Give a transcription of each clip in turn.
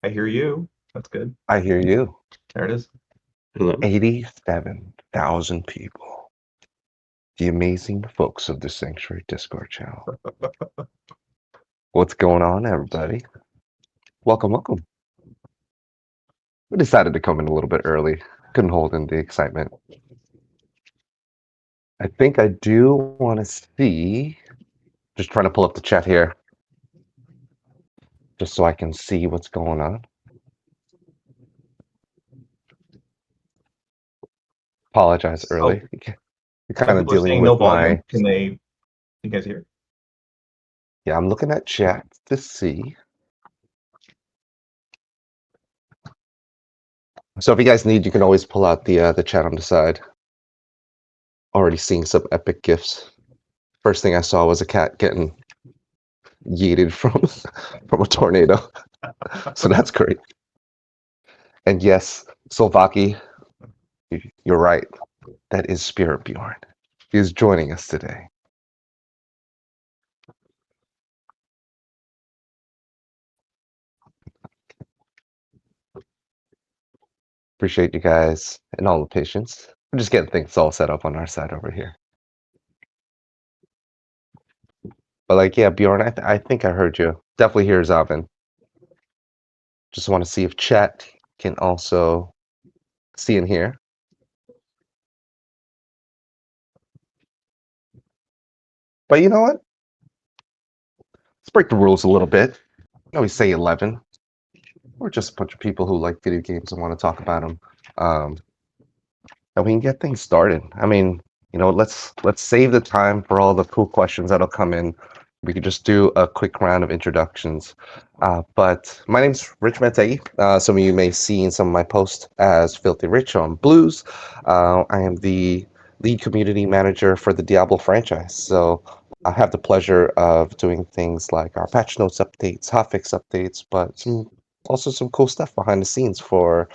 I hear you. That's good. I hear you. There it is. Hello. 87,000 people. The amazing folks of the Sanctuary Discord channel. What's going on, everybody? Welcome, welcome. We decided to come in a little bit early. Couldn't hold in the excitement. I think I do want to see. Just trying to pull up the chat here. Just so I can see what's going on. Apologize early. You're Some kind of people are dealing saying no with volume. my. Can they? You guys hear? Yeah, I'm looking at chat to see. So if you guys need, you can always pull out the chat on the side. Already seeing some epic gifs. First thing I saw was a cat getting yeeted from a tornado. So that's great. And yes, Slovaki, you're right. That is Spirit Bjorn. He is joining us today. Appreciate you guys and all the patience. We're just getting things all set up on our side over here. But like, yeah, Bjorn, I think I heard you. Definitely hear Zavin. Just want to see if chat can also see and hear. But you know what? Let's break the rules a little bit. I always say 11. We're just a bunch of people who like video games and want to talk about them. And we can get things started. I mean, you know, let's save the time for all the cool questions that'll come in. We could just do a quick round of introductions. But my name's Rich Mantegi. Some of you may see in some of my posts as Filthy Rich on Blues. I am the lead community manager for the Diablo franchise. So I have the pleasure of doing things like our patch notes updates, hotfix updates, but also some cool stuff behind the scenes for,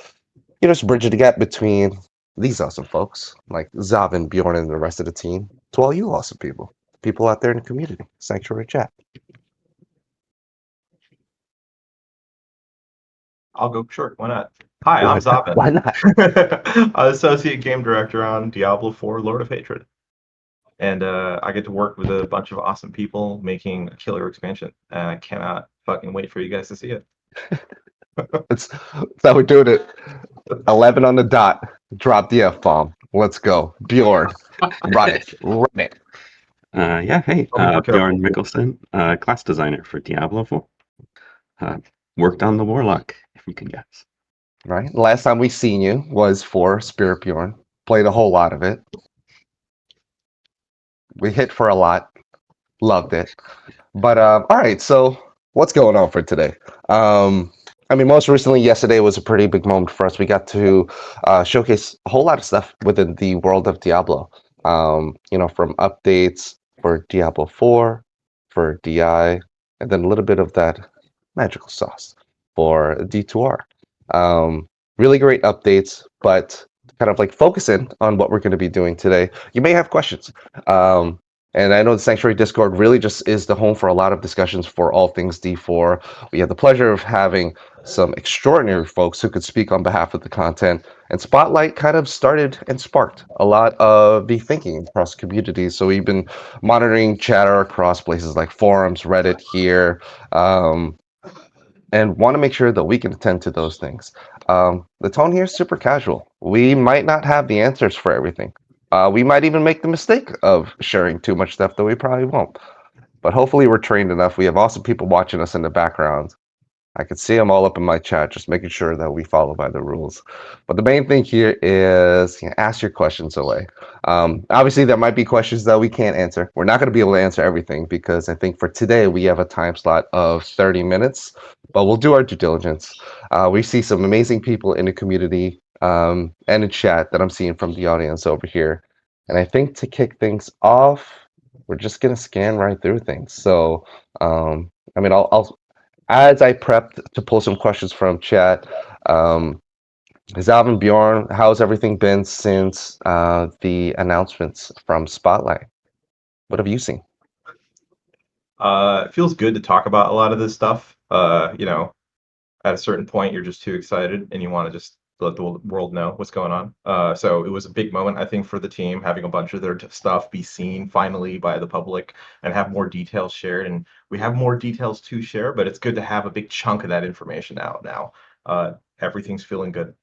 you know, just bridging the gap between these awesome folks like Zavin, Bjorn, and the rest of the team to all you awesome people out there in the community. Sanctuary chat. I'll go short. Why not? Hi, I'm Zavin. Why not? Associate Game Director on Diablo IV: Lord of Hatred. And I get to work with a bunch of awesome people making a killer expansion. And I cannot fucking wait for you guys to see it. That's how we're doing it. 11 on the dot. Drop the F-bomb. Let's go. Bjorn. Run it. Run it. Yeah, hey, I'll be more Bjorn careful. Mikkelsen, class designer for Diablo 4. Worked on the Warlock, if you can guess. Right. Last time we seen you was for Spirit Bjorn. Played a whole lot of it. We hit for a lot. Loved it. But all right, so what's going on for today? I mean, most recently, yesterday was a pretty big moment for us. We got to showcase a whole lot of stuff within the world of Diablo. You know, from updates for Diablo 4, for DI, and then a little bit of that magical sauce for D2R. Really great updates, but kind of like focusing on what we're going to be doing today. You may have questions. And I know the Sanctuary Discord really just is the home for a lot of discussions for all things D4. We have the pleasure of having some extraordinary folks who could speak on behalf of the content. And Spotlight kind of started and sparked a lot of the thinking across communities. So we've been monitoring chatter across places like forums, Reddit here, and want to make sure that we can attend to those things. The tone here is super casual. We might not have the answers for everything. We might even make the mistake of sharing too much stuff that we probably won't. But hopefully we're trained enough. We have awesome people watching us in the background. I can see them all up in my chat, just making sure that we follow by the rules. But the main thing here is, you know, ask your questions away. Obviously, there might be questions that we can't answer. We're not going to be able to answer everything because I think for today we have a time slot of 30 minutes, but we'll do our due diligence. We see some amazing people in the community and in chat that I'm seeing from the audience over here. And I think to kick things off, we're just going to scan right through things. So, I mean, I'll as I prepped to pull some questions from chat, Zalvin, Bjorn, how's everything been since the announcements from Spotlight? What have you seen? It feels good to talk about a lot of this stuff. You know, at a certain point you're just too excited and you want to just let the world know what's going on. So it was a big moment, I think, for the team, having a bunch of their stuff be seen finally by the public and have more details shared. And we have more details to share, but it's good to have a big chunk of that information out now. Everything's feeling good.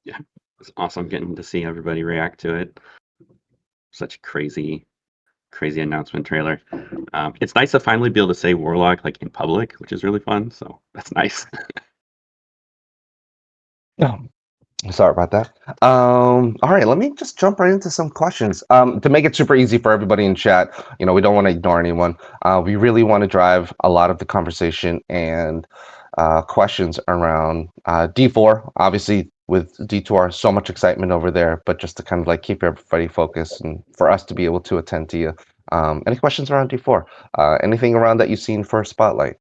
Yeah, it's awesome getting to see everybody react to it. Such a crazy announcement trailer. It's nice to finally be able to say Warlock like in public, which is really fun. So that's nice. Oh, sorry about that. All right, let me just jump right into some questions. To make it super easy for everybody in chat, we don't want to ignore anyone. We really want to drive a lot of the conversation and questions around D4. Obviously, with D2R, so much excitement over there, but just to kind of like keep everybody focused and for us to be able to attend to you. Any questions around D4? Anything around that you've seen for Spotlight?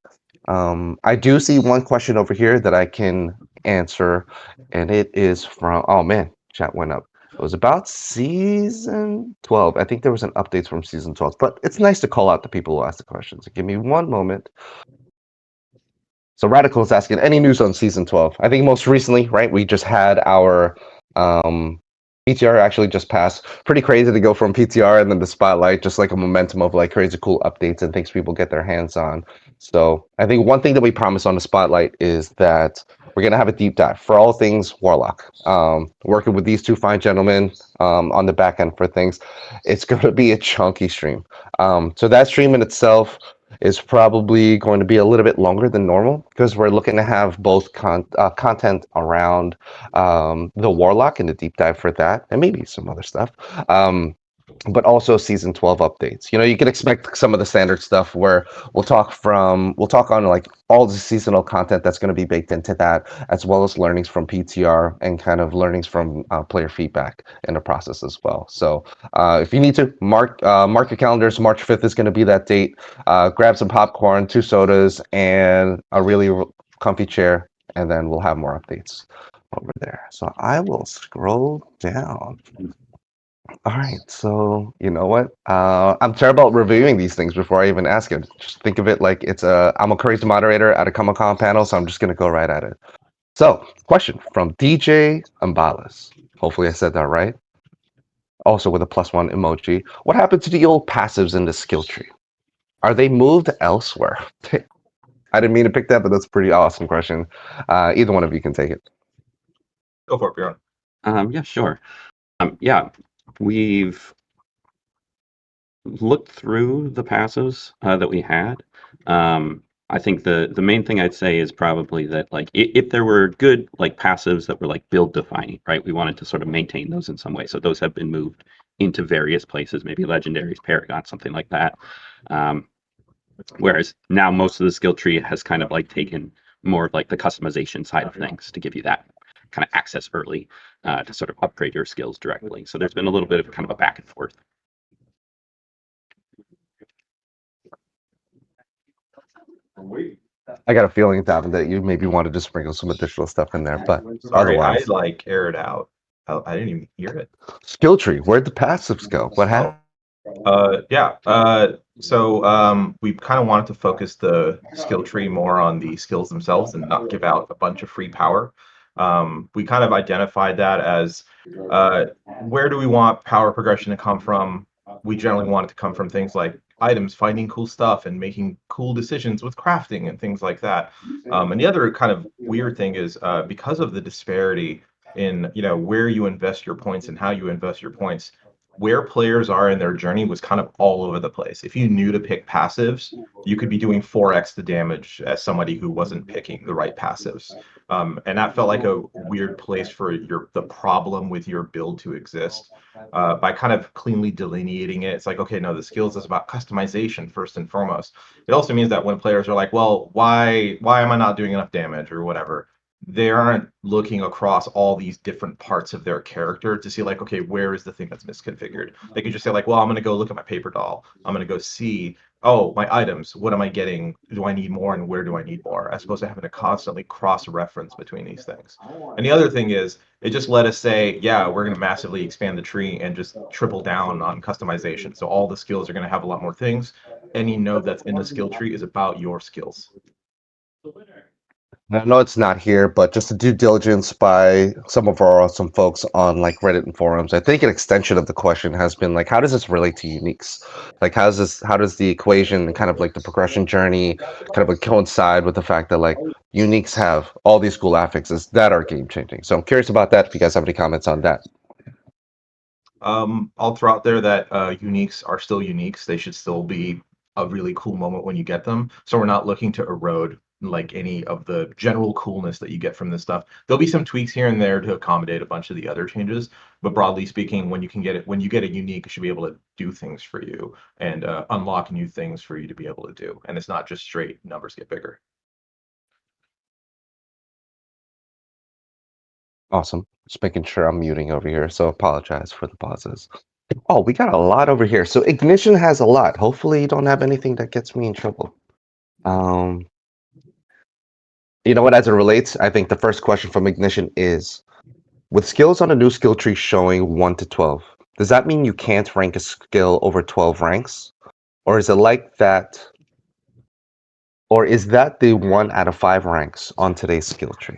I do see one question over here that I can answer, and it is from, oh man, chat went up. It was about season 12. I think there was an update from season 12, but it's nice to call out the people who asked the questions. Give me one moment. So Radical is asking, any news on season 12? I think most recently, right, we just had our PTR actually just passed. Pretty crazy to go from PTR and then the Spotlight, just like a momentum of like crazy cool updates and things people get their hands on. So I think one thing that we promise on the Spotlight is that we're going to have a deep dive for all things Warlock. Working with these two fine gentlemen on the back end for things. It's going to be a chunky stream. So that stream in itself is probably going to be a little bit longer than normal because we're looking to have both content around the Warlock and the deep dive for that, and maybe some other stuff. But also season 12 updates. You can expect some of the standard stuff where we'll talk on like all the seasonal content that's going to be baked into that, as well as learnings from PTR and kind of learnings from player feedback in the process as well. So if you need to mark your calendars, March 5th is going to be that date. Grab some popcorn, 2 sodas, and a really comfy chair, and then we'll have more updates over there. So I will scroll down. All right, so you know what? I'm terrible at reviewing these things before I even ask it. Just think of it like I'm a crazy moderator at a Comic-Con panel, so I'm just gonna go right at it. So, question from DJ Umbalas. Hopefully I said that right. Also with a +1 emoji. What happened to the old passives in the skill tree? Are they moved elsewhere? I didn't mean to pick that, but that's a pretty awesome question. Either one of you can take it. Go for it, Bjorn. Yeah, sure. Yeah, we've looked through the passives that we had. I think the main thing I'd say is probably that like if there were good like passives that were like build defining, right? We wanted to sort of maintain those in some way. So those have been moved into various places, maybe Legendaries, Paragon, something like that. Whereas now most of the skill tree has kind of like taken more of like the customization side of things to give you that kind of access early to sort of upgrade your skills directly. So there's been a little bit of kind of a back and forth. I got a feeling, Davin, that you maybe wanted to sprinkle some additional stuff in there, but Sorry, I otherwise, like aired out. I didn't even hear it. skill tree. Where'd the passives go? What happened? Yeah. So we kind of wanted to focus the skill tree more on the skills themselves and not give out a bunch of free power. We kind of identified that as where do we want power progression to come from? We generally want it to come from things like items, finding cool stuff, and making cool decisions with crafting and things like that. And the other kind of weird thing is because of the disparity in where you invest your points and how you invest your points, where players are in their journey was kind of all over the place. If you knew to pick passives, you could be doing 4x the damage as somebody who wasn't picking the right passives. And that felt like a weird place for the problem with your build to exist. By kind of cleanly delineating it, it's like, okay, no, the skills is about customization first and foremost. It also means that when players are like, well, why am I not doing enough damage or whatever? They aren't looking across all these different parts of their character to see like, okay, where is the thing that's misconfigured? They can just say like, well, I'm going to go look at my paper doll. I'm going to go see, oh, my items. What am I getting? Do I need more and where do I need more? As opposed to having to constantly cross-reference between these things. And the other thing is, it just let us say, yeah, we're going to massively expand the tree and just triple down on customization. So all the skills are going to have a lot more things. Any node that's in the skill tree is about your skills. I know it's not here, but just a due diligence by some of our awesome folks on like Reddit and forums. I think an extension of the question has been like, how does this relate to uniques? Like, how does the equation and kind of like the progression journey kind of like coincide with the fact that like uniques have all these cool affixes that are game changing? So I'm curious about that. If you guys have any comments on that. I'll throw out there that uniques are still uniques. They should still be a really cool moment when you get them. So we're not looking to erode like any of the general coolness that you get from this stuff. There'll be some tweaks here and there to accommodate a bunch of the other changes, but broadly speaking, when you get a unique, it should be able to do things for you and unlock new things for you to be able to do. And it's not just straight numbers get bigger. Awesome. Just making sure I'm muting over here. So apologize for the pauses. Oh, we got a lot over here. So Ignition has a lot. Hopefully you don't have anything that gets me in trouble. Um, you know what, as it relates, I think the first question from Ignition is, with skills on a new skill tree showing 1 to 12, does that mean you can't rank a skill over 12 ranks? Or is it like that? Or is that the 1 out of 5 ranks on today's skill tree?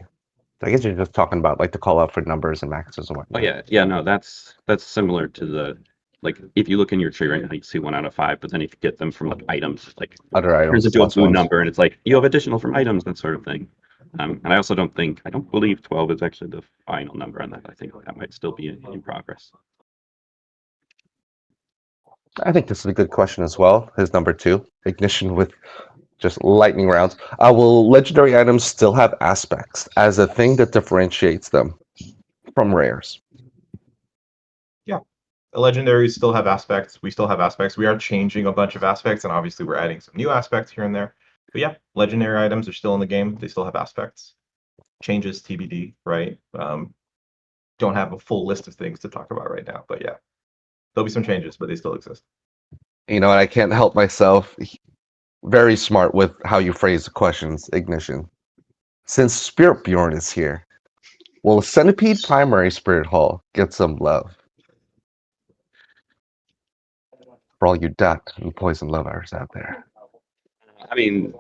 I guess you're just talking about like the call out for numbers and maxes and Oh whatnot. yeah, no, that's similar to the like if you look in your tree right now, you see 1 out of 5, but then if you get them from like items, like Other turns items, into a plus blue ones. number, and it's like you have additional from items, that sort of thing. And I also I don't believe 12 is actually the final number on that. I think that might still be in progress. I think this is a good question as well. His number 2, Ignition with just lightning rounds. Will legendary items still have aspects as a thing that differentiates them from rares? Yeah. The legendaries still have aspects. We still have aspects. We are changing a bunch of aspects, and obviously we're adding some new aspects here and there. But yeah, legendary items are still in the game. They still have aspects. Changes TBD, right? Don't have a full list of things to talk about right now, but yeah, there'll be some changes, but they still exist. You know, and I can't help myself. Very smart with how you phrase the questions, Ignition. Since Spirit Bjorn is here, will Centipede Primary Spirit Hall get some love? For all you dot and poison lovers out there. I mean,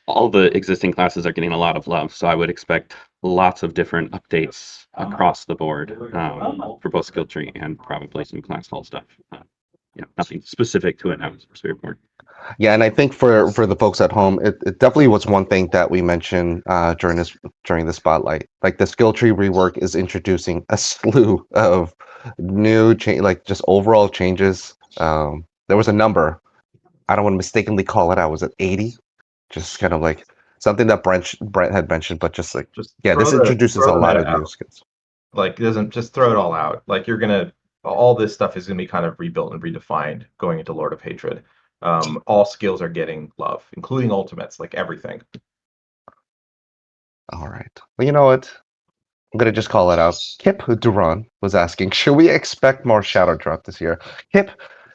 all the existing classes are getting a lot of love, so I would expect lots of different updates across the board for both skill tree and probably some class hall stuff. Nothing specific to announce for Spiritboard. Yeah, and I think for the folks at home, it definitely was one thing that we mentioned during the spotlight. Like the skill tree rework is introducing a slew of new change, like just overall changes. There was a number. I don't want to mistakenly call it out. Was it 80? Just kind of like something that Brent had mentioned, but just like Just yeah, this introduces throw a the lot meta of new out. skills. Like it doesn't just throw it all out. Like all this stuff is gonna be kind of rebuilt and redefined going into Lord of Hatred. All skills are getting love, including ultimates, like everything. All right. Well, you know what? I'm gonna just call it out. Kip Duran was asking, should we expect more shadow drop this year? Kip,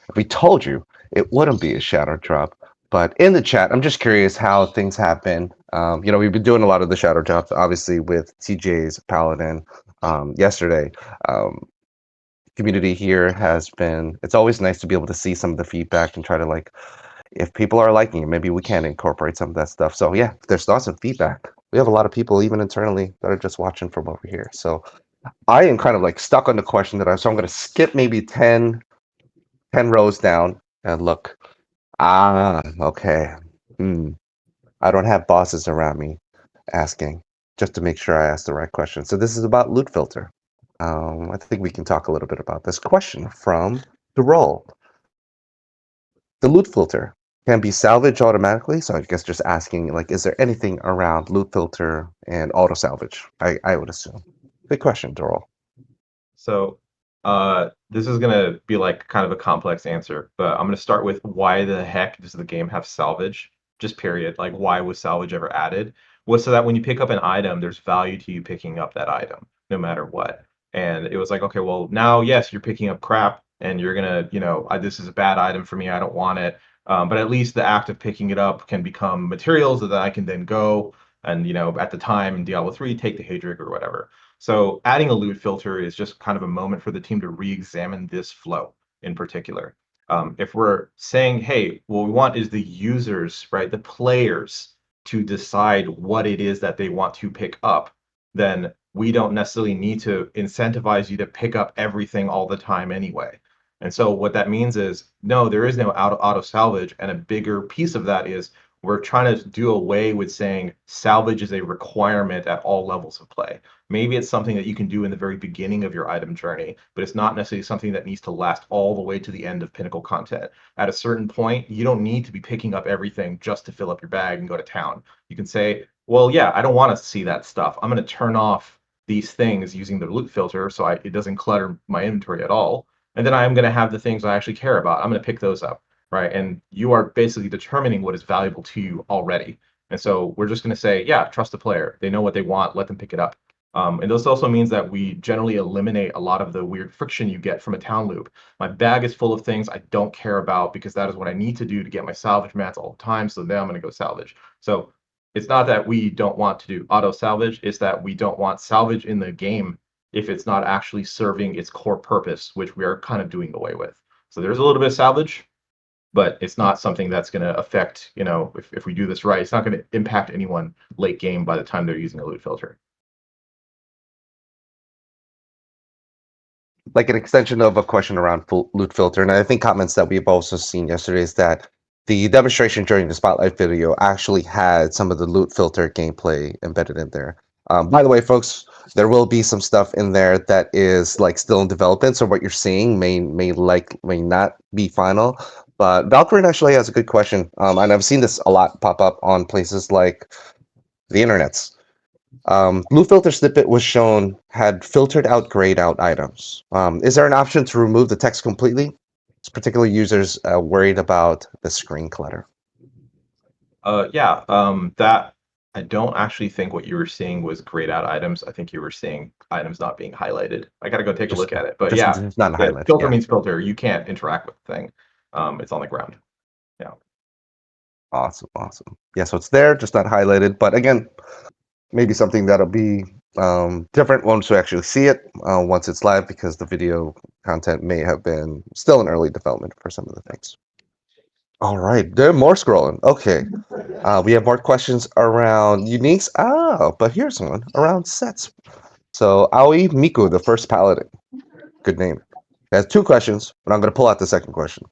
if we told you, it wouldn't be a shadow drop. But in the chat, I'm just curious how things have been. You know, we've been doing a lot of the shadow drops, obviously with TJ's Paladin yesterday. Um, Community here has been. It's always nice to be able to see some of the feedback and try to like, if people are liking it, maybe we can incorporate some of that stuff. So yeah, if there's lots of feedback. We have a lot of people, even internally, that are just watching from over here. So I am kind of like stuck on the question so I'm going to skip maybe 10 rows down and look. Okay. I don't have bosses around me asking just to make sure I ask the right question. So this is about loot filter. I think we can talk a little bit about this question from the roll. The loot filter can be salvaged automatically. So I guess just asking, like, is there anything around loot filter and auto salvage? I would assume. Good question, Doral. So this is gonna be like kind of a complex answer, but I'm gonna start with why the heck does the game have salvage? Just period. Like why was salvage ever added? Was so that when you pick up an item, there's value to you picking up that item, no matter what. And it was like, okay, well now yes, you're picking up crap, and you're gonna, this is a bad item for me. I don't want it. But at least the act of picking it up can become materials that I can then go and at the time in Diablo 3 take the Hadrig or whatever. So adding a loot filter is just kind of a moment for the team to re-examine this flow in particular. If we're saying, hey, what we want is the users, right, the players to decide what it is that they want to pick up, then we don't necessarily need to incentivize you to pick up everything all the time anyway. And so what that means is, no, there is no auto salvage, and a bigger piece of that is we're trying to do away with saying salvage is a requirement at all levels of play. Maybe it's something that you can do in the very beginning of your item journey, but it's not necessarily something that needs to last all the way to the end of pinnacle content. At a certain point, you don't need to be picking up everything just to fill up your bag and go to town. You can say, well, yeah, I don't want to see that stuff. I'm going to turn off these things using the loot filter so it doesn't clutter my inventory at all. And then I'm going to have the things I actually care about. I'm going to pick those up, right? And you are basically determining what is valuable to you already. And so we're just going to say, yeah, trust the player. They know what they want. Let them pick it up. And this also means that we generally eliminate a lot of the weird friction you get from a town loop. My bag is full of things I don't care about because that is what I need to do to get my salvage mats all the time. So then I'm going to go salvage. So it's not that we don't want to do auto salvage. It's that we don't want salvage in the game if it's not actually serving its core purpose, which we are kind of doing away with. So there's a little bit of salvage, but it's not something that's going to affect, if we do this right, it's not going to impact anyone late game by the time they're using a loot filter. Like an extension of a question around loot filter, and I think comments that we've also seen yesterday is that the demonstration during the spotlight video actually had some of the loot filter gameplay embedded in there. By the way, folks, there will be some stuff in there that is like still in development, so what you're seeing may not be final. But Valkyrie actually has a good question, and I've seen this a lot pop up on places like the internets. Loot filter snippet was shown had filtered out grayed out items. Is there an option to remove the text completely? Particularly users worried about the screen clutter. Yeah, that I don't actually think what you were seeing was grayed out items. I think you were seeing items not being highlighted. I got to go take a look at it. But yeah, it's not highlighted. Filter means filter. You can't interact with the thing. It's on the ground. Yeah. Awesome. Yeah, so it's there, just not highlighted. But again, maybe something that'll be different once we actually see it, once it's live, because the video content may have been still in early development for some of the things. All right, there are more scrolling. Okay, we have more questions around uniques. But here's one around sets. So Aoi Miku, the first paladin, good name, has two questions, but I'm going to pull out the second question.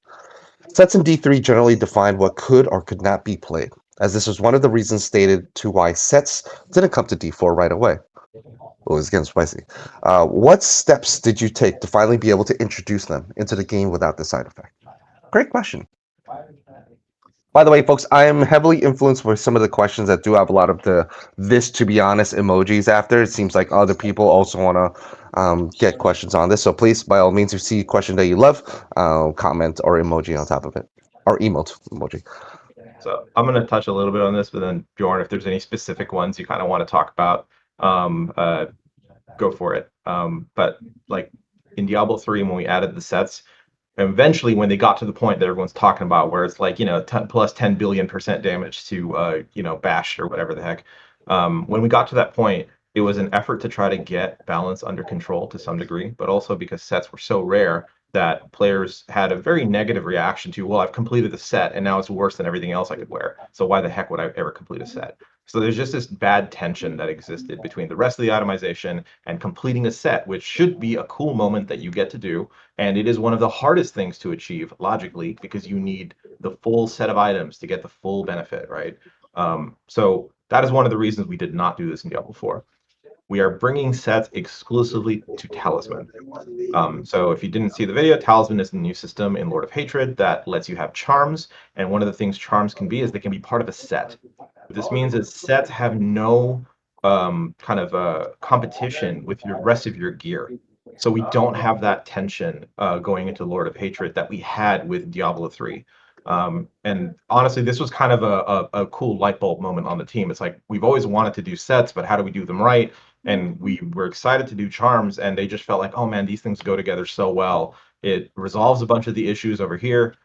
Sets in D3 generally define what could or could not be played, as this was one of the reasons stated to why sets didn't come to D4 right away. Oh, it's getting spicy. What steps did you take to finally be able to introduce them into the game without the side effect? Great question. By the way, folks, I am heavily influenced by some of the questions that do have a lot of the "this to be honest" emojis after. It seems like other people also want to get questions on this. So please, by all means, if you see a question that you love, comment or emoji on top of it, or emote emoji. So I'm going to touch a little bit on this, but then Bjorn, if there's any specific ones you kind of want to talk about, go for it. But like in Diablo 3, when we added the sets, eventually when they got to the point that everyone's talking about where it's like, 10 plus 10 billion% damage to, bash or whatever the heck. When we got to that point, it was an effort to try to get balance under control to some degree, but also because sets were so rare that players had a very negative reaction to, well, I've completed the set and now it's worse than everything else I could wear. So why the heck would I ever complete a set? So there's just this bad tension that existed between the rest of the itemization and completing a set, which should be a cool moment that you get to do. And it is one of the hardest things to achieve logically because you need the full set of items to get the full benefit, right? So that is one of the reasons we did not do this in Diablo 4. We are bringing sets exclusively to Talisman. So if you didn't see the video, Talisman is a new system in Lord of Hatred that lets you have charms. And one of the things charms can be is they can be part of a set. What this means is sets have no competition with the rest of your gear. So we don't have that tension going into Lord of Hatred that we had with Diablo 3. And honestly, this was kind of a cool light bulb moment on the team. It's like, we've always wanted to do sets, but how do we do them right? And we were excited to do charms, and they just felt like, oh man, these things go together so well. It resolves a bunch of the issues over here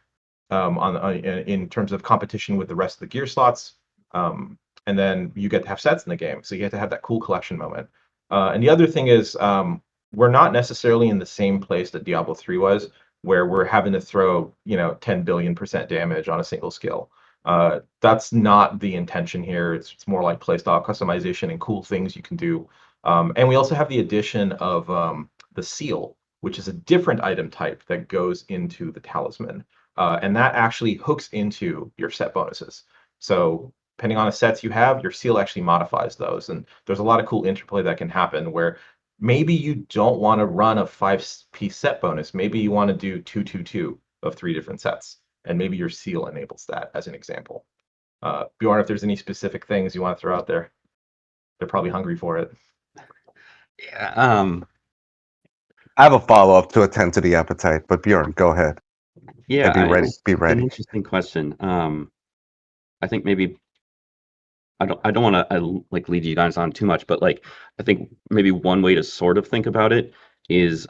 in terms of competition with the rest of the gear slots. And then you get to have sets in the game, so you get to have that cool collection moment. And the other thing is, we're not necessarily in the same place that Diablo 3 was, where we're having to throw 10 billion% damage on a single skill. That's not the intention here. It's more like playstyle customization and cool things you can do. And we also have the addition of the seal, which is a different item type that goes into the talisman. And that actually hooks into your set bonuses. So depending on the sets you have, your seal actually modifies those. And there's a lot of cool interplay that can happen where maybe you don't want to run a 5-piece set bonus. Maybe you want to do 2-2-2 of 3 different sets. And maybe your seal enables that as an example. Bjorn, if there's any specific things you want to throw out there, they're probably hungry for it. Yeah. I have a follow-up to attend to the appetite, but Bjorn, go ahead. Yeah. And be ready. Be It's an ready. interesting question. I think maybe I don't want to like lead you guys on too much, but like I think maybe one way to sort of think about it is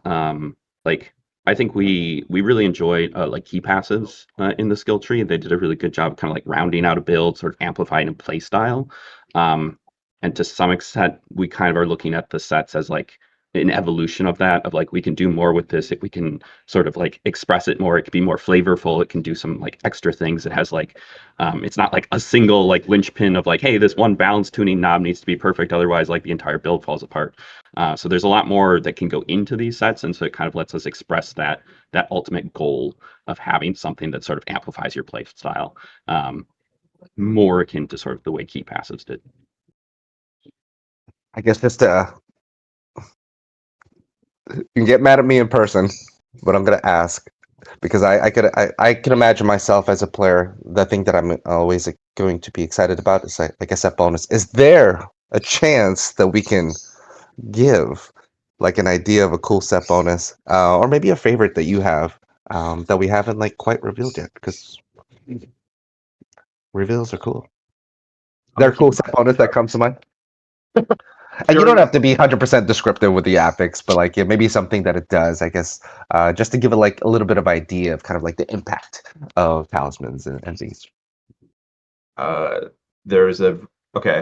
like I think we really enjoyed like key passives in the skill tree. They did a really good job kind of like rounding out a build, sort of amplifying a play style. And to some extent, we kind of are looking at the sets as like an evolution of that, of like we can do more with this if we can sort of like express it more. It can be more flavorful. It can do some like extra things. It has like it's not like a single like linchpin of like, hey, this one balance tuning knob needs to be perfect, otherwise like the entire build falls apart. So there's a lot more that can go into these sets, and so it kind of lets us express that ultimate goal of having something that sort of amplifies your play style, more akin to sort of the way key passives did. I guess just you can get mad at me in person, but I'm gonna ask because I can imagine myself as a player. The thing that I'm always going to be excited about is like a set bonus. Is there a chance that we can give like an idea of a cool set bonus, or maybe a favorite that you have that we haven't like quite revealed yet? Because reveals are cool. They're cool set bonus that comes to mind. And you don't have to be 100% descriptive with the affix, but like maybe something that it does, I guess, just to give it like a little bit of idea of kind of like the impact of talismans and these. There's a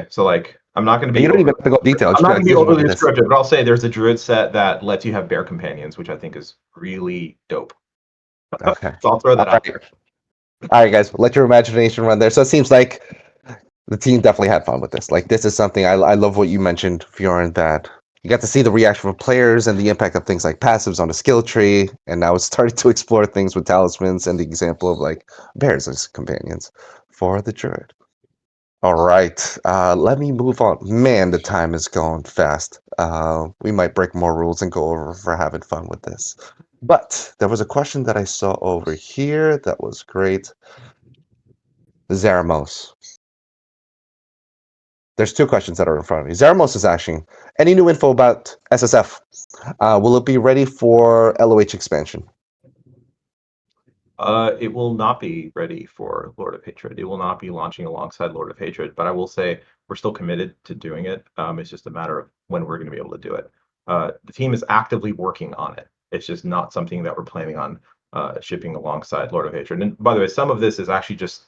so like I'm not going to be. You don't even have to go detail. I'm not going to be overly this. descriptive, but I'll say there's a druid set that lets you have bear companions, which I think is really dope. Okay. So I'll throw that out there. All right, guys, let your imagination run there. So it seems like the team definitely had fun with this. Like this is something I love what you mentioned, Fiorin, that you got to see the reaction from players and the impact of things like passives on the skill tree, and now it's starting to explore things with talismans and the example of like bears as companions for the druid. All right, let me move on. Man, the time is going fast. We might break more rules and go over for having fun with this. But there was a question that I saw over here that was great. Zaramos. There's 2 questions that are in front of me. Zaramos is asking, any new info about SSF? Will it be ready for LOH expansion? It will not be ready for Lord of Hatred. It will not be launching alongside Lord of Hatred, but I will say we're still committed to doing it. It's just a matter of when we're going to be able to do it. The team is actively working on it. It's just not something that we're planning on shipping alongside Lord of Hatred. And by the way, some of this is actually just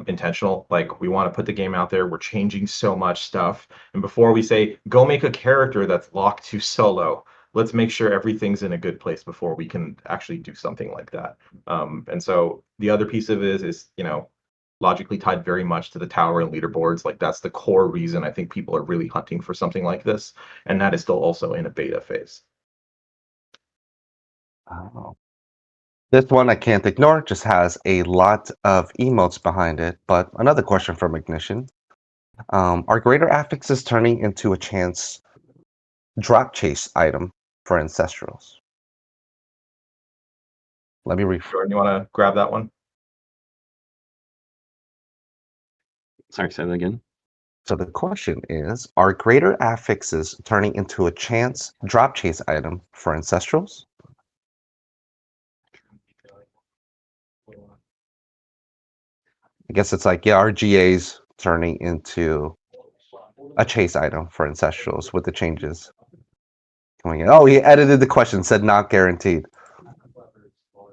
intentional. Like we want to put the game out there. We're changing so much stuff. And before we say, go make a character that's locked to solo, let's make sure everything's in a good place before we can actually do something like that. And so the other piece of it is, logically tied very much to the tower and leaderboards. Like that's the core reason I think people are really hunting for something like this. And that is still also in a beta phase. Oh. This one I can't ignore, just has a lot of emotes behind it. But another question from Ignition. Are greater affixes turning into a chance drop chase item for Ancestrals? Let me Jordan, you want to grab that one? Sorry, say that again. So the question is, are greater affixes turning into a chance drop chase item for Ancestrals? I guess it's like, yeah, RGA's turning into a chase item for Ancestrals with the changes coming in. Oh, he edited the question, said not guaranteed.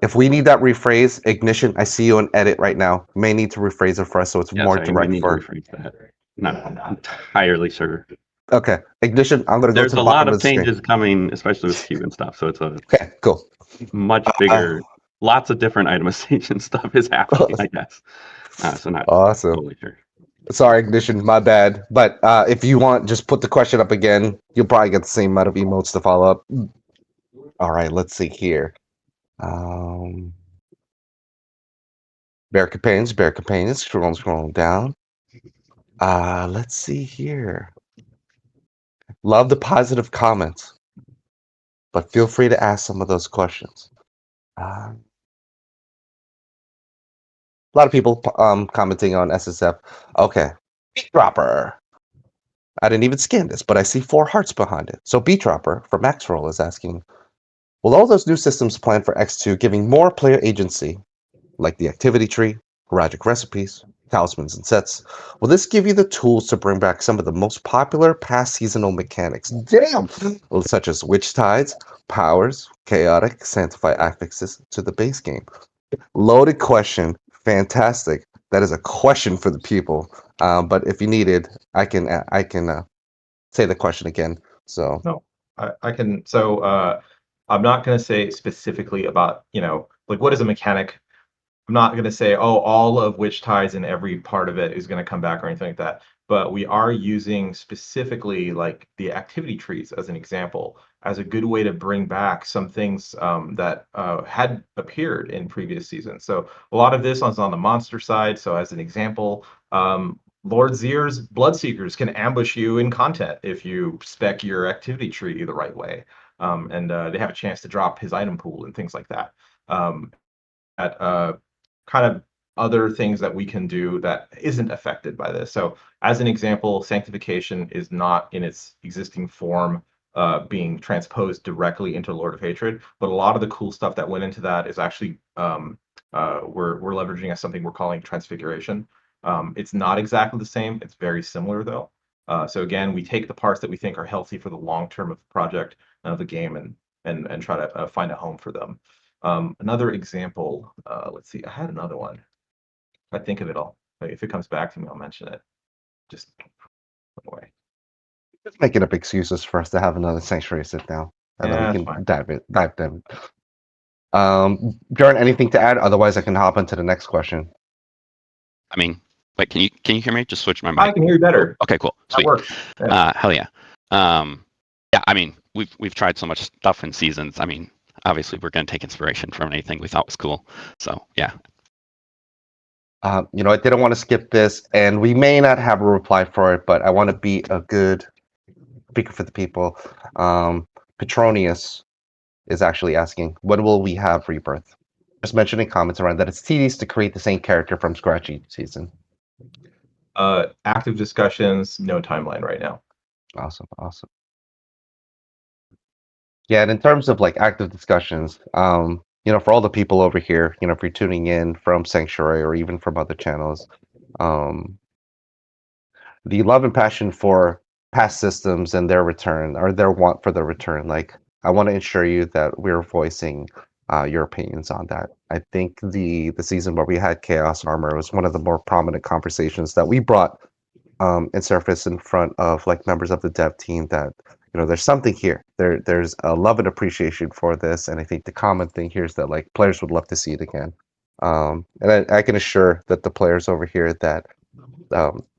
If we need that rephrase, Ignition, I see you in edit right now. May need to rephrase it for us so it's more direct for. That. Not entirely sure. Okay, Ignition, I'm going to go to the There's a lot of changes coming, especially with Cuban stuff. So it's a okay, cool. Much bigger. Lots of different itemization stuff is happening, I guess. So not Awesome. totally sure. Sorry, Ignition, my bad. But if you want, just put the question up again. You'll probably get the same amount of emotes to follow up. All right, let's see here. Bear companions, scrolling down. Let's see here. Love the positive comments, but feel free to ask some of those questions. A lot of people commenting on SSF. Okay, Beat Dropper. I didn't even scan this, but I see 4 hearts behind it. So Beat Dropper for Maxroll is asking, will all those new systems planned for X2 giving more player agency, like the activity tree, Haragic recipes, talismans, and sets, will this give you the tools to bring back some of the most popular past seasonal mechanics? Damn! Well, such as witch tides, powers, chaotic, sanctify affixes to the base game. Loaded question. Fantastic. That is a question for the people. But if you needed, I can say the question again. So No, I can. So I'm not going to say specifically about, like what is a mechanic. I'm not going to say, oh, all of which ties in every part of it is going to come back or anything like that. But we are using specifically like the activity trees as an example, as a good way to bring back some things that had appeared in previous seasons. So a lot of this is on the monster side. So as an example, Lord Zier's Bloodseekers can ambush you in content if you spec your activity tree the right way. And they have a chance to drop his item pool and things like that. At kind of other things that we can do that isn't affected by this. So as an example, sanctification is not in its existing form being transposed directly into Lord of Hatred, but a lot of the cool stuff that went into that is actually we're leveraging as something we're calling transfiguration. It's not exactly the same. It's very similar though. So again, we take the parts that we think are healthy for the long term of the project of the game and try to find a home for them. Another example, let's see, I had another one. If I think of it all, if it comes back to me, I'll mention it. Just away. just making up excuses for us to have another sanctuary sit down, and then we Yeah, that's can fine. dive them. Bjorn, anything to add? Otherwise, I can hop into the next question. I mean, wait, can you hear me? Just switch my mic. I can hear you better. Okay, cool, That sweet. works. Yeah. Hell yeah. Yeah, I mean, we've tried so much stuff in seasons. I mean, obviously, we're going to take inspiration from anything we thought was cool. So yeah. I didn't want to skip this, and we may not have a reply for it, but I want to be a good speaker for the people. Petronius is actually asking, when will we have Rebirth? Just mentioning comments around that it's tedious to create the same character from scratch each season. Active discussions, no timeline right now. Awesome. Yeah, and in terms of like active discussions, for all the people over here, if you're tuning in from Sanctuary or even from other channels, the love and passion for past systems and their return or their want for the return, like I want to ensure you that we're voicing your opinions on that. I think the season where we had Chaos Armor was one of the more prominent conversations that we brought and surface in front of like members of the dev team that there's something here. There's a love and appreciation for this, and I think the common thing here is that like players would love to see it again. And I can assure that the players over here that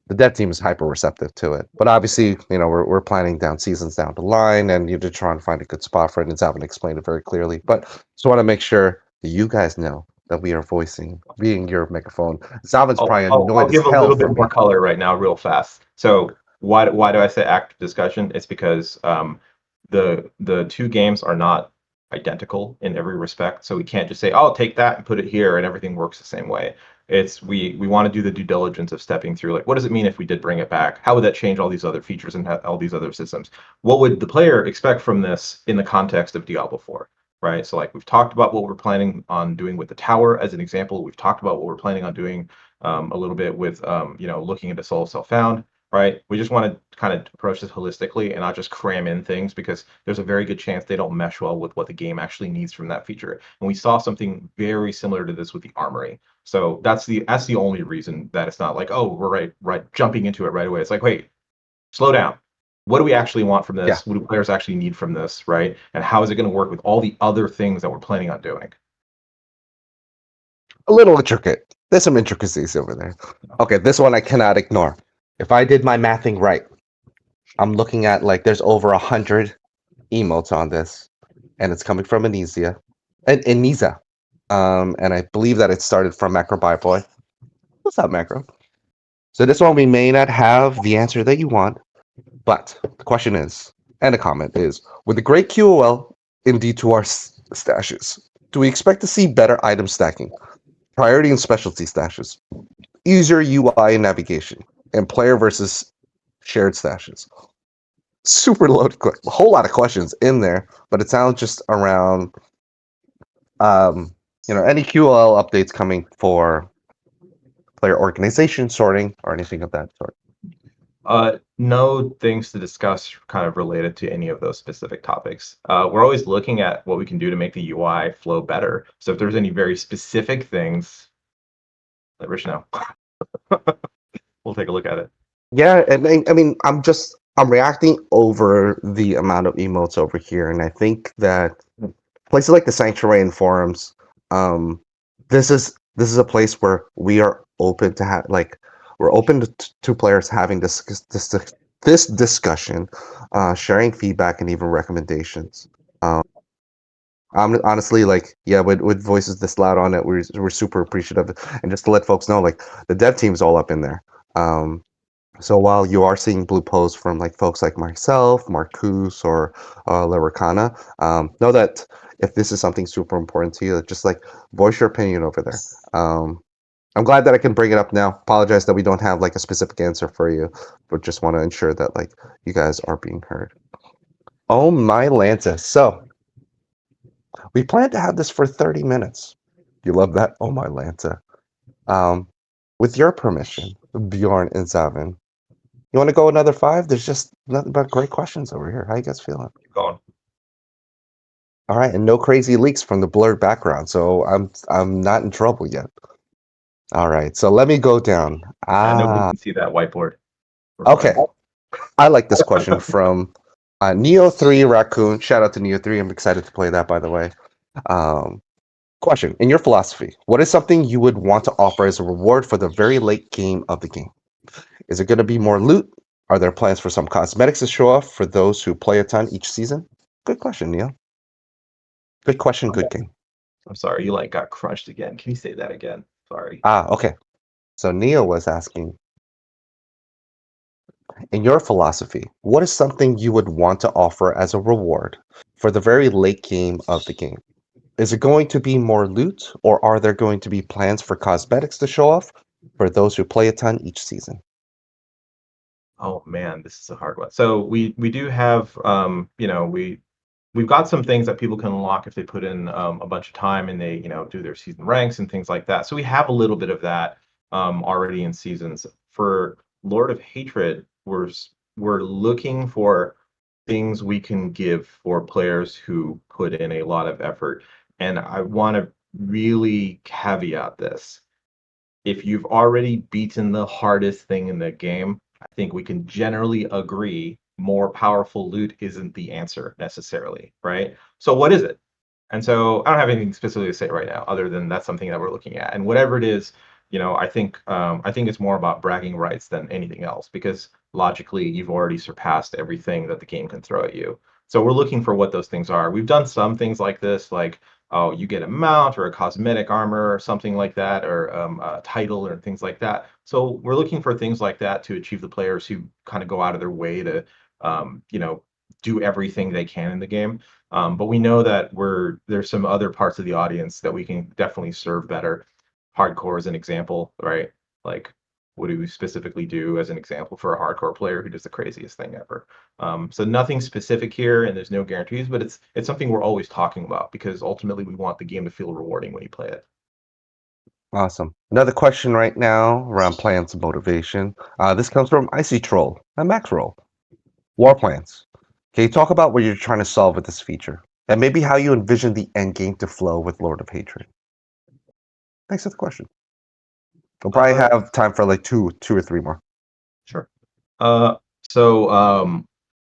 the dev team is hyper receptive to it. But obviously, we're planning down seasons down the line, and you to try and find a good spot for it. And Zalvin explained it very clearly. But just want to make sure that you guys know that we are being your megaphone. Zalvin's probably I'll annoyed as give a hell little for bit more me. color right now, real fast. So why do I say active discussion? It's because the two games are not identical in every respect. So we can't just say, "Oh, take that and put it here," and everything works the same way. It's we want to do the due diligence of stepping through, like, what does it mean if we did bring it back? How would that change all these other features and all these other systems? What would the player expect from this in the context of Diablo 4? Right. So like we've talked about what we're planning on doing with the tower as an example. We've talked about what we're planning on doing a little bit with looking into Soul Self-Found. Right. We just want to kind of approach this holistically and not just cram in things because there's a very good chance they don't mesh well with what the game actually needs from that feature. And we saw something very similar to this with the armory. So that's the only reason that it's not like, oh, we're right jumping into it right away. It's like, wait, slow down. What do we actually want from this? Yeah. What do players actually need from this, right? And how is it going to work with all the other things that we're planning on doing? A little intricate. There's some intricacies over there. Okay, this one I cannot ignore. If I did my mathing right, I'm looking at like there's over 100 emotes on this, and it's coming from Anisia and Anisa. And I believe that it started from Macro Bye Boy. What's up, Macro? So this one we may not have the answer that you want, but the question is, and the comment is, with the great QOL in D2R stashes, do we expect to see better item stacking, priority and specialty stashes, easier UI and navigation, and player versus shared stashes? Super loaded, a whole lot of questions in there, but it sounds just around, any QOL updates coming for player organization sorting or anything of that sort. No things to discuss kind of related to any of those specific topics. We're always looking at what we can do to make the UI flow better. So if there's any very specific things, let Rich know. We'll take a look at it. Yeah, and I mean, I'm reacting over the amount of emotes over here, and I think that places like the Sanctuary forums, this is a place where we are open to we're open to players having this discussion, sharing feedback and even recommendations. I'm honestly with voices this loud on it, we're super appreciative, and just to let folks know, like the dev team's all up in there. So while you are seeing blue posts from like folks like myself, Marcus, or Laricana, know that if this is something super important to you, just like voice your opinion over there. I'm glad that I can bring it up now. Apologize that we don't have like a specific answer for you, but just want to ensure that like you guys are being heard. Oh my Lanta. So we plan to have this for 30 minutes. You love that? Oh my Lanta. With your permission, Bjorn and Zavin, you want to go another 5? There's just nothing but great questions over here. How you guys feeling? Keep going. All right, and no crazy leaks from the blurred background, so I'm not in trouble yet. All right, so let me go down. Nobody can see that whiteboard. Okay. I like this question from Neo3 Raccoon. Shout out to Neo3. I'm excited to play that, by the way. Question: in your philosophy, what is something you would want to offer as a reward for the very late game of the game? Is it going to be more loot? Are there plans for some cosmetics to show off for those who play a ton each season? Good question, Neil. Good question, good game. I'm sorry, you like got crunched again. Can you say that again? Sorry. Okay. So Neil was asking, in your philosophy, what is something you would want to offer as a reward for the very late game of the game? Is it going to be more loot, or are there going to be plans for cosmetics to show off for those who play a ton each season? Oh man, this is a hard one. So we do have we've got some things that people can unlock if they put in a bunch of time and they do their season ranks and things like that. So we have a little bit of that already in seasons. For Lord of Hatred, we're looking for things we can give for players who put in a lot of effort. And I want to really caveat this. If you've already beaten the hardest thing in the game, I think we can generally agree more powerful loot isn't the answer necessarily, right? So what is it? And so I don't have anything specifically to say right now, other than that's something that we're looking at. And whatever it is, I think it's more about bragging rights than anything else, because logically you've already surpassed everything that the game can throw at you. So we're looking for what those things are. We've done some things like this, like oh, you get a mount or a cosmetic armor or something like that, or a title or things like that. So we're looking for things like that to achieve the players who kind of go out of their way to, do everything they can in the game. But we know that there's some other parts of the audience that we can definitely serve better. Hardcore is an example, right? Like, what do we specifically do as an example for a hardcore player who does the craziest thing ever? So nothing specific here, and there's no guarantees, but it's something we're always talking about, because ultimately we want the game to feel rewarding when you play it. Awesome. Another question right now around plans and motivation. This comes from Icy Troll and Max Roll. War plans. Can you talk about what you're trying to solve with this feature, and maybe how you envision the end game to flow with Lord of Hatred? Thanks for the question. We'll probably have time for like two or three more. Sure. So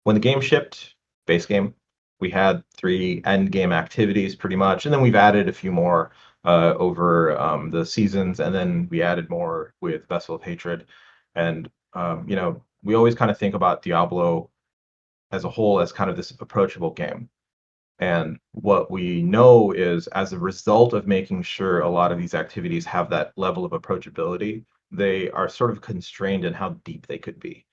when the game shipped, base game, we had 3 end game activities pretty much, and then we've added a few more over the seasons, and then we added more with Vessel of Hatred. And we always kind of think about Diablo as a whole as kind of this approachable game. And what we know is, as a result of making sure a lot of these activities have that level of approachability, they are sort of constrained in how deep they could be.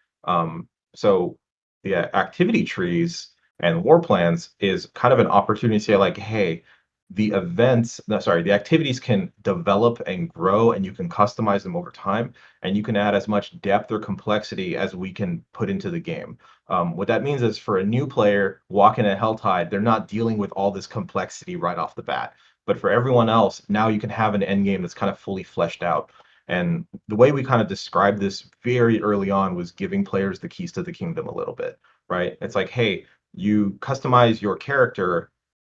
So the activity trees and war plans is kind of an opportunity to say, like, hey, the events, no, sorry, the activities can develop and grow, and you can customize them over time, and you can add as much depth or complexity as we can put into the game. What that means is, for a new player walking at Helltide, they're not dealing with all this complexity right off the bat. But for everyone else, now you can have an end game that's kind of fully fleshed out. And the way we kind of described this very early on was giving players the keys to the kingdom a little bit, right? It's like, hey, you customize your character,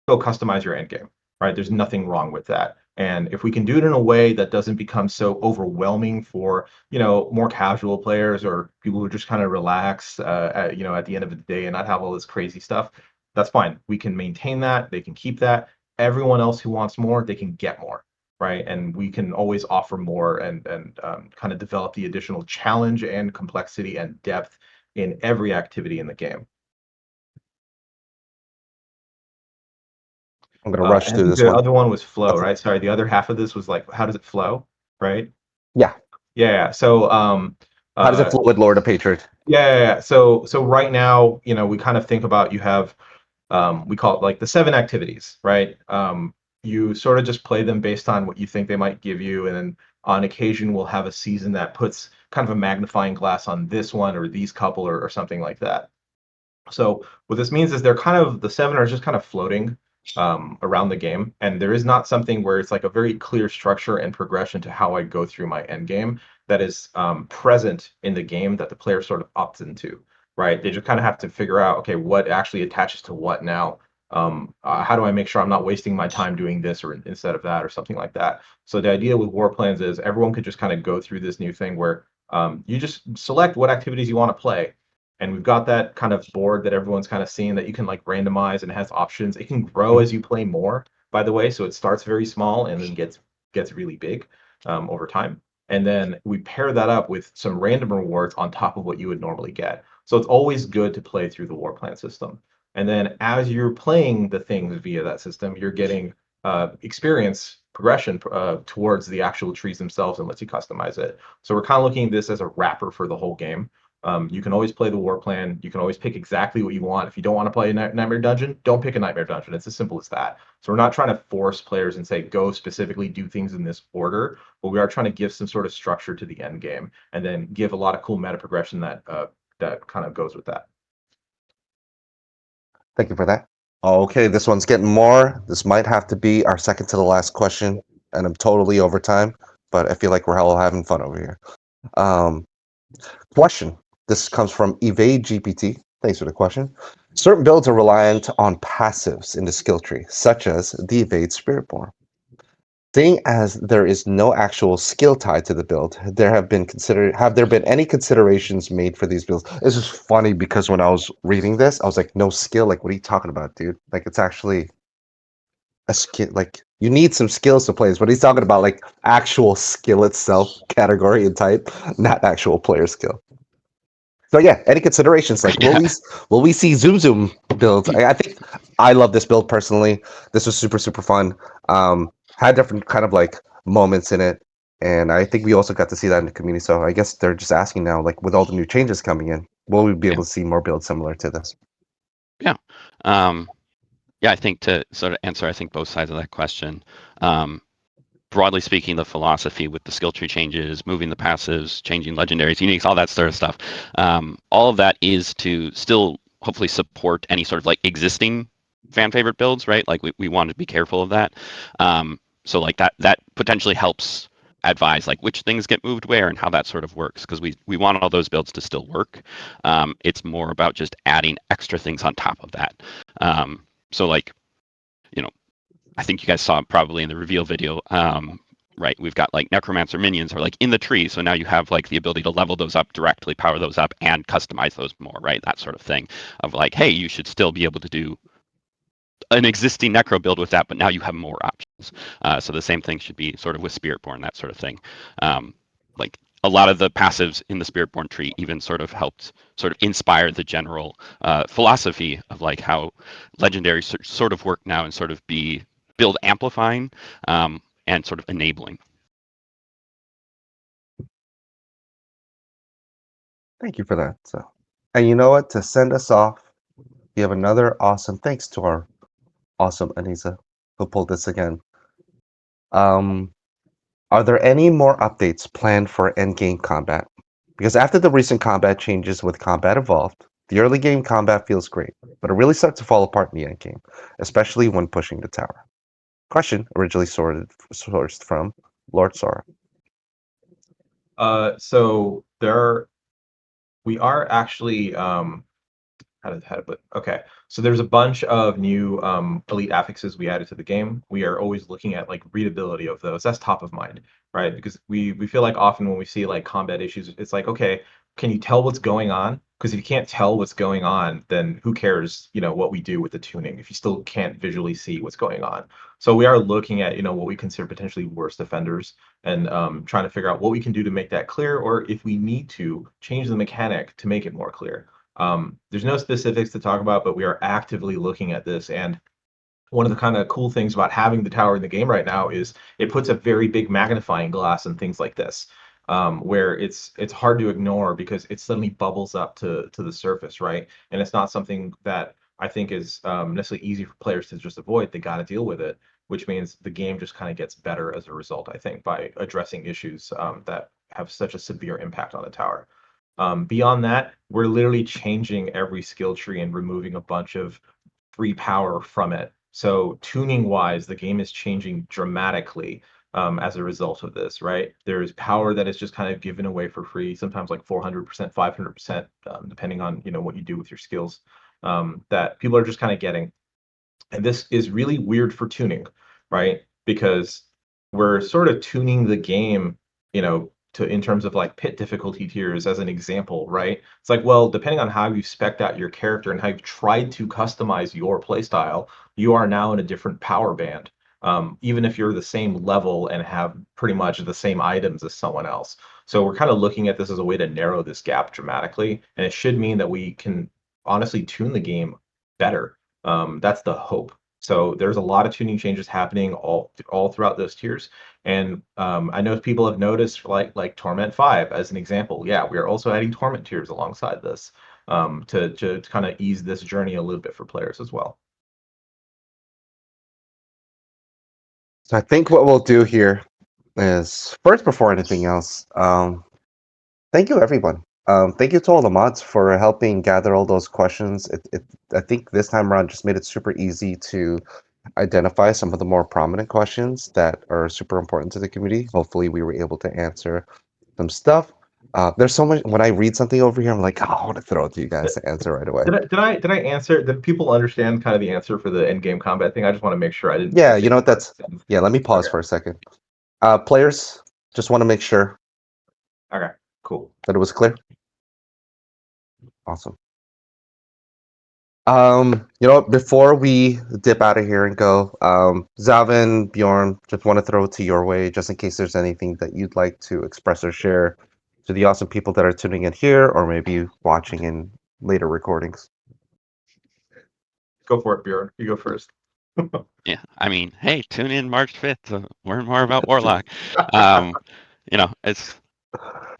go customize your end game, right? There's nothing wrong with that. And if we can do it in a way that doesn't become so overwhelming for, more casual players or people who just kind of relax, at the end of the day and not have all this crazy stuff, that's fine. We can maintain that. They can keep that. Everyone else who wants more, they can get more, right? And we can always offer more and kind of develop the additional challenge and complexity and depth in every activity in the game. I'm gonna rush And I through think this the one. other one was flow, right? Sorry, the other half of this was like, how does it flow, right? Yeah. Yeah. So, How does it flow with Lord of Hatred? yeah. So right now, we kind of think about, you have, we call it like the 7 activities, right? You sort of just play them based on what you think they might give you, and then on occasion we'll have a season that puts kind of a magnifying glass on this one or these couple or something like that. So what this means is, the 7 are just kind of floating around the game, and there is not something where it's like a very clear structure and progression to how I go through my end game that is present in the game that the player sort of opts into, right? They just kind of have to figure out, okay, what actually attaches to what now. How do I make sure I'm not wasting my time doing this or instead of that or something like that? So the idea with war plans is everyone could just kind of go through this new thing where you just select what activities you want to play, and we've got that kind of board that everyone's kind of seeing that you can like randomize, and it has options. It can grow as you play more, by the way. So it starts very small and then gets really big over time. And then we pair that up with some random rewards on top of what you would normally get. So it's always good to play through the war plan system. And then as you're playing the things via that system, you're getting experience progression towards the actual trees themselves, and lets you customize it. So we're kind of looking at this as a wrapper for the whole game. You can always play the war plan. You can always pick exactly what you want. If you don't want to play a Nightmare Dungeon, don't pick a Nightmare Dungeon. It's as simple as that. So we're not trying to force players and say, go specifically do things in this order, but we are trying to give some sort of structure to the end game, and then give a lot of cool meta progression that kind of goes with that. Thank you for that. Okay, this one's getting more. This might have to be our second to the last question, and I'm totally over time, but I feel like we're all having fun over here. Question. This comes from Evade GPT. Thanks for the question. Certain builds are reliant on passives in the skill tree, such as the Evade Spiritborn. Seeing as there is no actual skill tied to the build, have there been any considerations made for these builds? This is funny because when I was reading this, I was like, no skill? Like, what are you talking about, dude? Like, it's actually a skill. Like, you need some skills to play this, but he's talking about like actual skill itself, category and type, not actual player skill. So yeah, any considerations? Like, will we see Zoom Zoom builds? I think I love this build personally. This was super super fun. Had different kind of like moments in it, and I think we also got to see that in the community. So I guess they're just asking now, like, with all the new changes coming in, will we be able to see more builds similar to this? Yeah. Yeah, I think to sort of answer, I think both sides of that question. Broadly speaking, the philosophy with the skill tree changes, moving the passives, changing legendaries, uniques, all that sort of stuff, all of that is to still hopefully support any sort of like existing fan favorite builds, right? Like we want to be careful of that. So like that potentially helps advise like which things get moved where and how that sort of works, because we want all those builds to still work. It's more about just adding extra things on top of that. So like, I think you guys saw it probably in the reveal video, right? We've got like necromancer minions are like in the tree, so now you have like the ability to level those up directly, power those up, and customize those more, right? That sort of thing of like, hey, you should still be able to do an existing necro build with that, but now you have more options. So the same thing should be sort of with Spiritborn, that sort of thing. Like a lot of the passives in the Spiritborn tree even sort of helped sort of inspire the general philosophy of like how legendaries sort of work now and sort of be build amplifying and sort of enabling. Thank you for that. So, and you know what? To send us off, we have another awesome. Thanks to our awesome Anisa who pulled this again. Are there any more updates planned for endgame combat? Because after the recent combat changes with Combat Evolved, the early game combat feels great, but it really starts to fall apart in the endgame, especially when pushing the tower. Question originally sourced from Lord Sora. So we are actually okay. So there's a bunch of new elite affixes we added to the game. We are always looking at like readability of those. That's top of mind, right? Because we feel like often when we see like combat issues, it's like, okay, can you tell what's going on? Because if you can't tell what's going on, then who cares, what we do with the tuning if you still can't visually see what's going on. So we are looking at, what we consider potentially worst offenders and trying to figure out what we can do to make that clear, or if we need to change the mechanic to make it more clear. There's no specifics to talk about, but we are actively looking at this. And one of the kind of cool things about having the tower in the game right now is it puts a very big magnifying glass on things like this, where it's hard to ignore because it suddenly bubbles up to the surface, right? And it's not something that I think is necessarily easy for players to just avoid. They got to deal with it, which means the game just kind of gets better as a result, I think, by addressing issues that have such a severe impact on the tower. Beyond that, we're literally changing every skill tree and removing a bunch of free power from it. So tuning wise, the game is changing dramatically as a result of this, right? There's power that is just kind of given away for free, sometimes like 400%, 500%, depending on what you do with your skills, that people are just kind of getting. And this is really weird for tuning, right? Because we're sort of tuning the game, to in terms of like pit difficulty tiers as an example, right? It's like, well, depending on how you spec'd out your character and how you've tried to customize your playstyle, you are now in a different power band. Even if you're the same level and have pretty much the same items as someone else. So we're kind of looking at this as a way to narrow this gap dramatically, and it should mean that we can honestly tune the game better. That's the hope. So there's a lot of tuning changes happening all throughout those tiers. And I know people have noticed like Torment 5 as an example. Yeah, we are also adding Torment tiers alongside this to kind of ease this journey a little bit for players as well. So I think what we'll do here is first, before anything else, thank you everyone. Thank you to all the mods for helping gather all those questions. I think this time around just made it super easy to identify some of the more prominent questions that are super important to the community. Hopefully, we were able to answer some stuff. There's so much. When I read something over here, I'm like, oh, I want to throw it to you guys to answer right away. Did I answer? Did people understand kind of the answer for the end game combat thing? I just want to make sure I didn't. Yeah, you know what? Yeah. Let me pause Okay. for a second. Players, just want to make sure. Okay. Cool. That it was clear. Awesome. Before we dip out of here and go, Zalvin, Bjorn, just want to throw it to your way, just in case there's anything that you'd like to express or share to the awesome people that are tuning in here, or maybe watching in later recordings. Go for it, Bjorn. You go first. Yeah, I mean, hey, tune in March 5th to learn more about Warlock. It's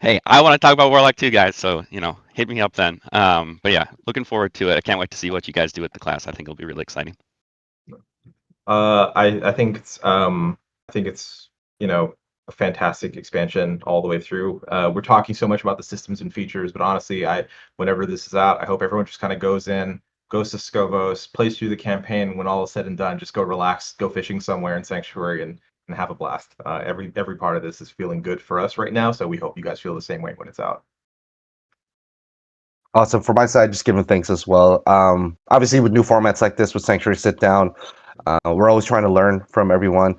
hey, I want to talk about Warlock too, guys. So hit me up then. But yeah, looking forward to it. I can't wait to see what you guys do with the class. I think it'll be really exciting. I think it's a fantastic expansion all the way through. We're talking so much about the systems and features, but honestly, whenever this is out, I hope everyone just kind of goes to Scovos, plays through the campaign. When all is said and done, just go relax, go fishing somewhere in Sanctuary, and have a blast. Every part of this is feeling good for us right now, so we hope you guys feel the same way when it's out. Awesome. For my side, just giving thanks as well. Obviously, with new formats like this, with Sanctuary Sit Down, we're always trying to learn from everyone.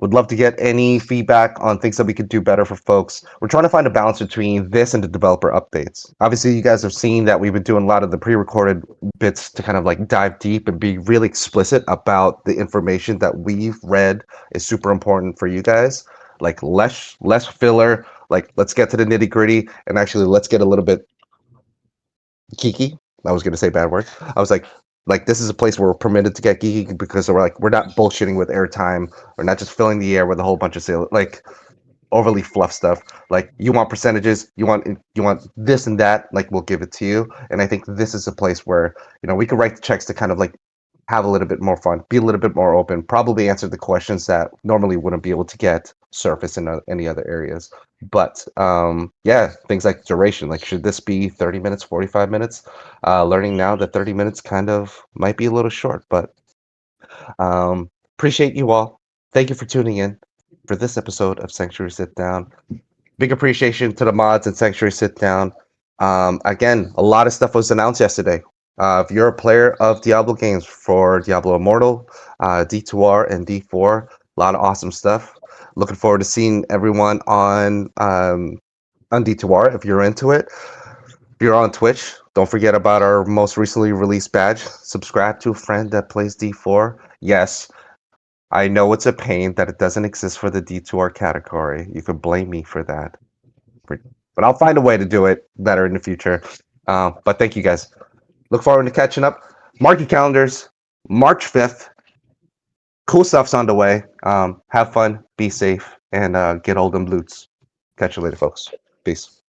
Would love to get any feedback on things that we could do better for folks. We're trying to find a balance between this and the developer updates. Obviously, you guys have seen that we've been doing a lot of the pre-recorded bits to kind of like dive deep and be really explicit about the information that we've read is super important for you guys. Like less filler. Like let's get to the nitty gritty and actually let's get a little bit geeky. I was gonna say bad word. I was like this is a place where we're permitted to get geeky because we're not bullshitting with airtime. We're not just filling the air with a whole bunch of like overly fluff stuff. Like you want percentages, you want this and that. Like we'll give it to you. And I think this is a place where we can write the checks to kind of like have a little bit more fun, be a little bit more open, probably answer the questions that normally wouldn't be able to get surface in any other areas. But yeah, things like duration, like should this be 30 minutes, 45 minutes? Learning now that 30 minutes kind of might be a little short, but appreciate you all. Thank you for tuning in for this episode of Sanctuary Sit Down. Big appreciation to the mods and Sanctuary Sit Down. Again, a lot of stuff was announced yesterday. If you're a player of Diablo games for Diablo Immortal, D2R, and D4, a lot of awesome stuff. Looking forward to seeing everyone on D2R if you're into it. If you're on Twitch, don't forget about our most recently released badge. Subscribe to a friend that plays D4. Yes, I know it's a pain that it doesn't exist for the D2R category. You can blame me for that. But I'll find a way to do it better in the future. But thank you guys. Look forward to catching up. Mark your calendars. March 5th. Cool stuff's on the way. Have fun, be safe, and get all them loots. Catch you later, folks. Peace.